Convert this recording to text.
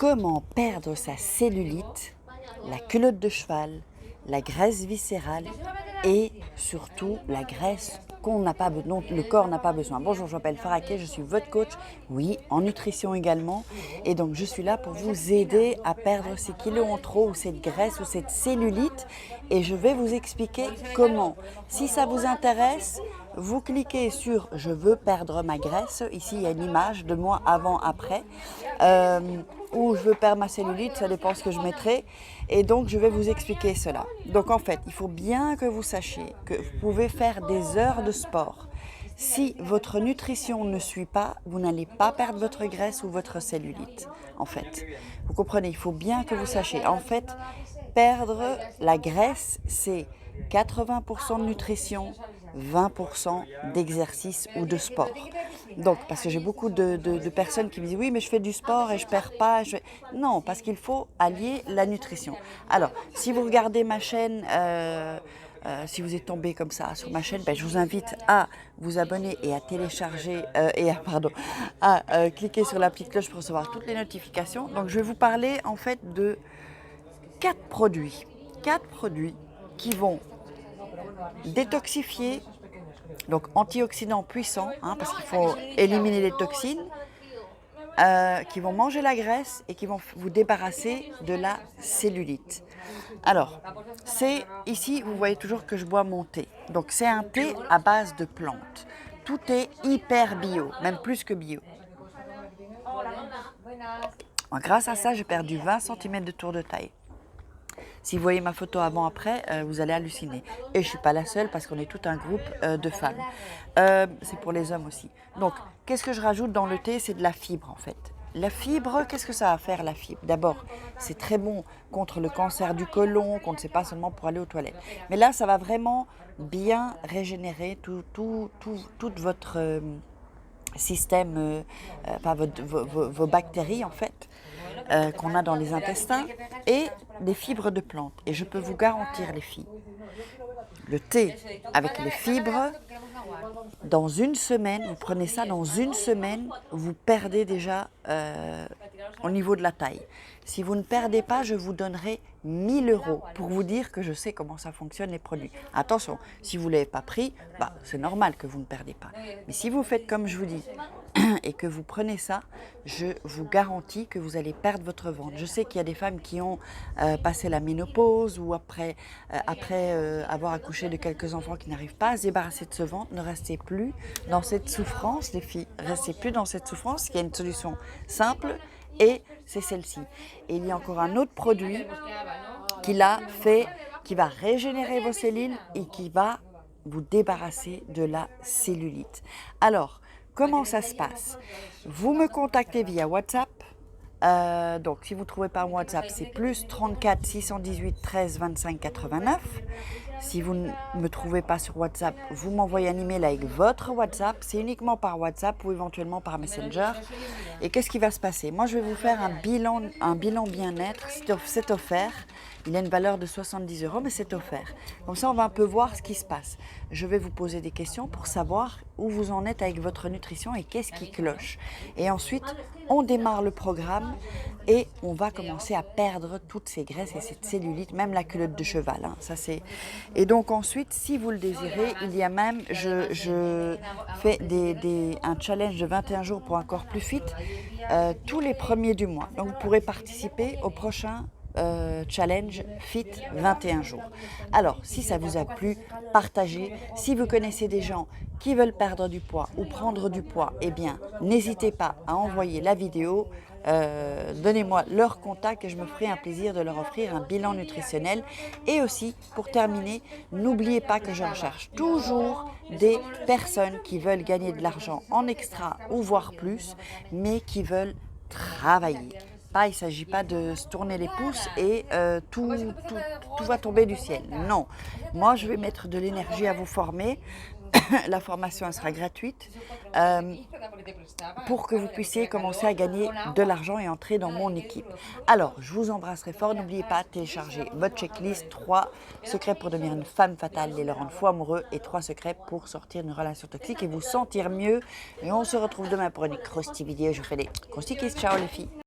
comment perdre sa cellulite, la culotte de cheval, la graisse viscérale et surtout la graisse dont le corps n'a pas besoin. Bonjour, je m'appelle Farah Kay, je suis votre coach, oui, en nutrition également. Et donc, je suis là pour vous aider à perdre ces kilos en trop ou cette graisse ou cette cellulite. Et je vais vous expliquer comment. Si ça vous intéresse, vous cliquez sur « Je veux perdre ma graisse ». Ici, il y a une image de moi avant, après. Ou « Je veux perdre ma cellulite », ça dépend ce que je mettrai. Et donc, je vais vous expliquer cela. Donc, en fait, il faut bien que vous sachiez que vous pouvez faire des heures de sport. Si votre nutrition ne suit pas, vous n'allez pas perdre votre graisse ou votre cellulite, en fait. Vous comprenez, il faut bien que vous sachiez. En fait, perdre la graisse, c'est 80% de nutrition, 20% d'exercice ou de sport. Donc, parce que j'ai beaucoup de personnes qui me disent « Oui, mais je fais du sport et je ne perds pas. » Non, parce qu'il faut allier la nutrition. Alors, si vous regardez ma chaîne, si vous êtes tombé comme ça sur ma chaîne, je vous invite à vous abonner et à télécharger, cliquer sur la petite cloche pour recevoir toutes les notifications. Donc, je vais vous parler en fait de 4 produits qui vont détoxifier, donc antioxydants puissants, parce qu'il faut éliminer les toxines, qui vont manger la graisse et qui vont vous débarrasser de la cellulite. Alors, ici, vous voyez toujours que je bois mon thé. Donc, c'est un thé à base de plantes. Tout est hyper bio, même plus que bio. Grâce à ça, j'ai perdu 20 cm de tour de taille. Si vous voyez ma photo avant-après, vous allez halluciner. Et je ne suis pas la seule parce qu'on est tout un groupe de femmes. C'est pour les hommes aussi. Donc, qu'est-ce que je rajoute dans le thé? C'est de la fibre en fait. La fibre, qu'est-ce que ça va faire la fibre? D'abord, c'est très bon contre le cancer du côlon, qu'on ne sait pas seulement pour aller aux toilettes. Mais là, ça va vraiment bien régénérer tout votre système, vos bactéries en fait. Qu'on a dans les intestins et des fibres de plantes. Et je peux vous garantir les filles, le thé avec les fibres, dans une semaine, vous prenez ça dans une semaine, vous perdez déjà au niveau de la taille. Si vous ne perdez pas, je vous donnerai 1 000 € pour vous dire que je sais comment ça fonctionne les produits. Attention, si vous ne l'avez pas pris, c'est normal que vous ne perdez pas. Mais si vous faites comme je vous dis et que vous prenez ça, je vous garantis que vous allez perdre votre ventre. Je sais qu'il y a des femmes qui ont passé la ménopause ou après avoir accouché de quelques enfants qui n'arrivent pas à se débarrasser de ce ventre. Ne restez plus dans cette souffrance, les filles. Restez plus dans cette souffrance. Il y a une solution simple et c'est celle-ci. Et il y a encore un autre produit qui va régénérer vos cellules et qui va vous débarrasser de la cellulite. Alors, comment ça se passe? Vous me contactez via WhatsApp. Donc, si vous ne trouvez pas WhatsApp, c'est plus 34 618 13 25 89. Si vous ne me trouvez pas sur WhatsApp, vous m'envoyez un email avec votre WhatsApp. C'est uniquement par WhatsApp ou éventuellement par Messenger. Et qu'est-ce qui va se passer? Moi, je vais vous faire un bilan bien-être. C'est offert. Il a une valeur de 70 €, mais c'est offert. Comme ça, on va un peu voir ce qui se passe. Je vais vous poser des questions pour savoir où vous en êtes avec votre nutrition et qu'est-ce qui cloche. Et ensuite, on démarre le programme et on va commencer à perdre toutes ces graisses et cette cellulite, même la culotte de cheval. Et donc ensuite, si vous le désirez, il y a même, je fais un challenge de 21 jours pour un corps plus fit tous les premiers du mois. Donc vous pourrez participer au prochain challenge fit 21 jours. Alors, si ça vous a plu, partagez. Si vous connaissez des gens qui veulent perdre du poids ou prendre du poids, eh bien, n'hésitez pas à envoyer la vidéo. Donnez-moi leur contact et je me ferai un plaisir de leur offrir un bilan nutritionnel. Et aussi, pour terminer, n'oubliez pas que je recherche toujours des personnes qui veulent gagner de l'argent en extra ou voire plus, mais qui veulent travailler. Il ne s'agit pas de se tourner les pouces et tout va tomber du ciel. Non, moi je vais mettre de l'énergie à vous former. La formation elle sera gratuite pour que vous puissiez commencer à gagner de l'argent et entrer dans mon équipe. Alors, je vous embrasserai fort. N'oubliez pas de télécharger votre checklist 3 secrets pour devenir une femme fatale et le rendre fou amoureux et 3 secrets pour sortir d'une relation toxique et vous sentir mieux. Et on se retrouve demain pour une croustille vidéo. Je vous fais des croustilles. Ciao les filles.